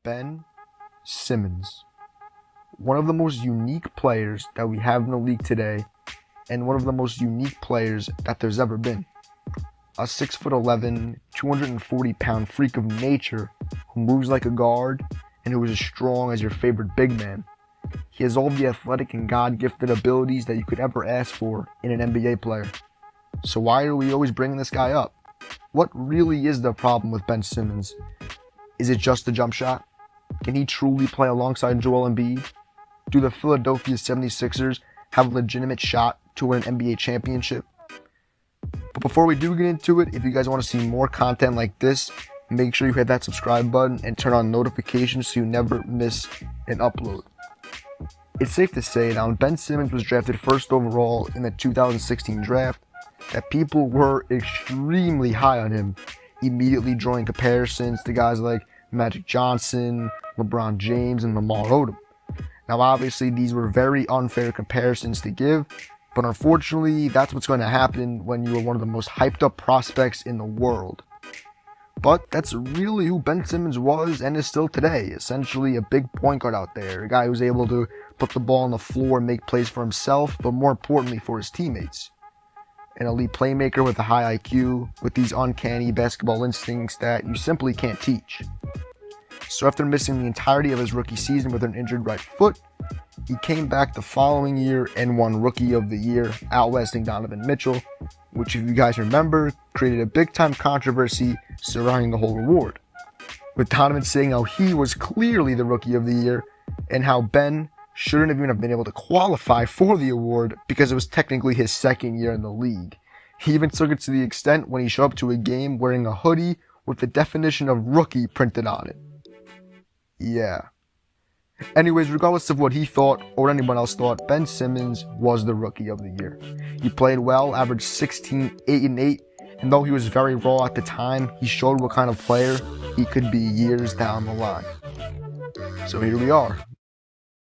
Ben Simmons, one of the most unique players that we have in the league today, and one of the most unique players that there's ever been. A 6'11", 240-pound freak of nature who moves like a guard and who is as strong as your favorite big man. He has all the athletic and God-gifted abilities that you could ever ask for in an NBA player. So why are we always bringing this guy up? What really is the problem with Ben Simmons? Is it just the jump shot? Can he truly play alongside Joel Embiid? Do the Philadelphia 76ers have a legitimate shot to win an NBA championship? But before we do get into it, if you guys want to see more content like this, make sure you hit that subscribe button and turn on notifications so you never miss an upload. It's safe to say that when Ben Simmons was drafted first overall in the 2016 draft, that people were extremely high on him, immediately drawing comparisons to guys like Magic Johnson, LeBron James, and Lamar Odom. Now obviously these were very unfair comparisons to give, but unfortunately that's what's going to happen when you are one of the most hyped up prospects in the world. But that's really who Ben Simmons was and is still today, essentially a big point guard out there, a guy who's able to put the ball on the floor and make plays for himself, but more importantly for his teammates. An elite playmaker with a high IQ, with these uncanny basketball instincts that you simply can't teach. So after missing the entirety of his rookie season with an injured right foot, he came back the following year and won Rookie of the Year, outlasting Donovan Mitchell, which if you guys remember, created a big time controversy surrounding the whole award, with Donovan saying how he was clearly the Rookie of the Year and how Ben shouldn't even have been able to qualify for the award because it was technically his second year in the league. He even took it to the extent when he showed up to a game wearing a hoodie with the definition of rookie printed on it. Yeah. Anyways, regardless of what he thought or anyone else thought, Ben Simmons was the Rookie of the Year. He played well, averaged 16, 8, and 8, and though he was very raw at the time, he showed what kind of player he could be years down the line. So here we are.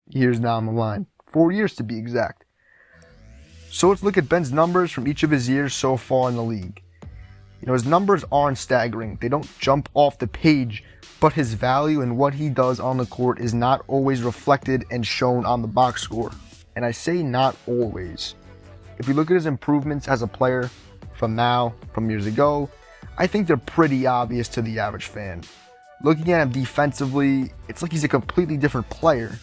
Years down the line. 4 years to be exact. So let's look at Ben's numbers from each of his years so far in the league. His numbers aren't staggering. They don't jump off the page, but his value and what he does on the court is not always reflected and shown on the box score. And I say not always. If you look at his improvements as a player from years ago, I think they're pretty obvious to the average fan. Looking at him defensively, it's like he's a completely different player.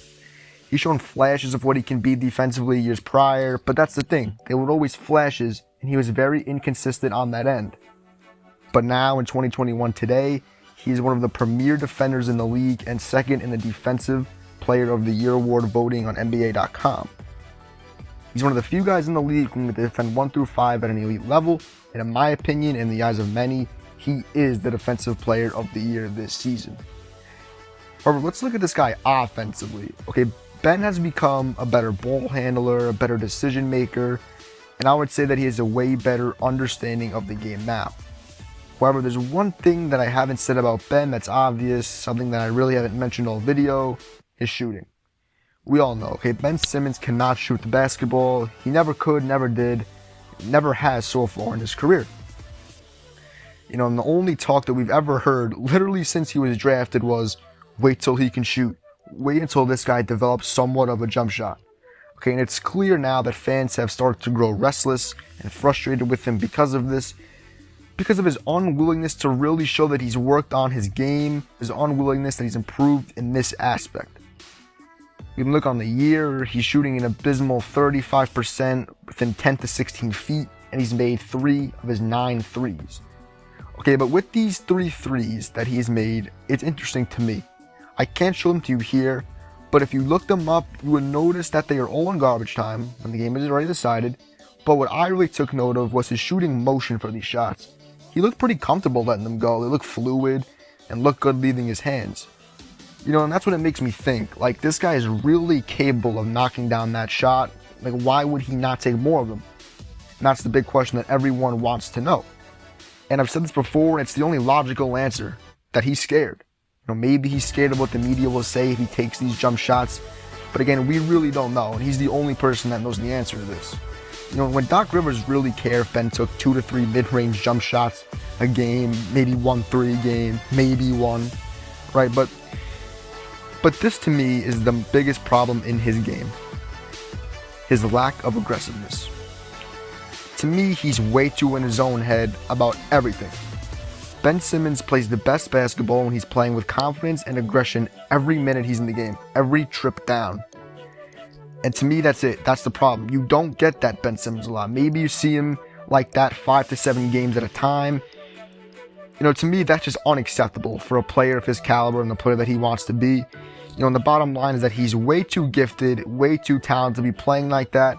He's shown flashes of what he can be defensively years prior, but that's the thing. They were always flashes, and he was very inconsistent on that end. But now, in 2021 today, he's one of the premier defenders in the league and second in the Defensive Player of the Year award voting on NBA.com. He's one of the few guys in the league who can defend 1 through 5 at an elite level, and in my opinion, in the eyes of many, he is the Defensive Player of the Year this season. However, let's look at this guy offensively. Okay, Ben has become a better ball handler, a better decision maker, and I would say that he has a way better understanding of the game now. However, there's one thing that I haven't said about Ben that's obvious, something that I really haven't mentioned all video, his shooting. We all know, okay, Ben Simmons cannot shoot the basketball. He never could, never did, never has so far in his career. And the only talk that we've ever heard, literally since he was drafted, was wait till he can shoot. Wait until this guy develops somewhat of a jump shot. Okay, and it's clear now that fans have started to grow restless and frustrated with him because of this, because of his unwillingness to really show that he's worked on his game, his unwillingness that he's improved in this aspect. You can look on the year, he's shooting an abysmal 35% within 10 to 16 feet, and he's made 3 of his 9 threes. Okay, but with these 3 threes that he's made, it's interesting to me. I can't show them to you here, but if you look them up, you will notice that they are all in garbage time when the game is already decided. But what I really took note of was his shooting motion for these shots. He looked pretty comfortable letting them go. They looked fluid and looked good leaving his hands. And that's what it makes me think. Like, this guy is really capable of knocking down that shot. Like, why would he not take more of them? And that's the big question that everyone wants to know. And I've said this before, and it's the only logical answer, that he's scared. Maybe he's scared of what the media will say if he takes these jump shots. But again, we really don't know, and he's the only person that knows the answer to this. When Doc Rivers really cared if Ben took 2 to 3 mid-range jump shots a game, maybe 1 3 a game, maybe 1, right? But But this to me is the biggest problem in his game. His lack of aggressiveness. To me, he's way too in his own head about everything. Ben Simmons plays the best basketball when he's playing with confidence and aggression every minute he's in the game, every trip down. And to me, that's it. That's the problem. You don't get that Ben Simmons a lot. Maybe you see him like that 5 to 7 games at a time. To me, that's just unacceptable for a player of his caliber and the player that he wants to be. And the bottom line is that he's way too gifted, way too talented to be playing like that.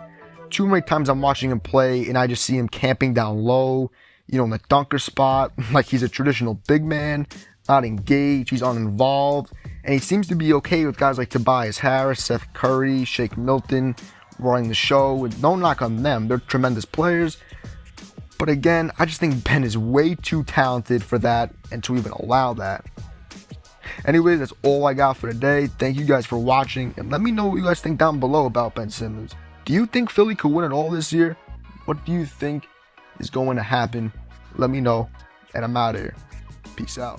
Too many times I'm watching him play and I just see him camping down low, in the dunker spot, like he's a traditional big man, not engaged, he's uninvolved. And he seems to be okay with guys like Tobias Harris, Seth Curry, Shake Milton running the show. And no knock on them, they're tremendous players. But again, I just think Ben is way too talented for that and to even allow that. Anyway, that's all I got for today. Thank you guys for watching, and let me know what you guys think down below about Ben Simmons. Do you think Philly could win it all this year? What do you think is going to happen? Let me know, and I'm out of here. Peace out.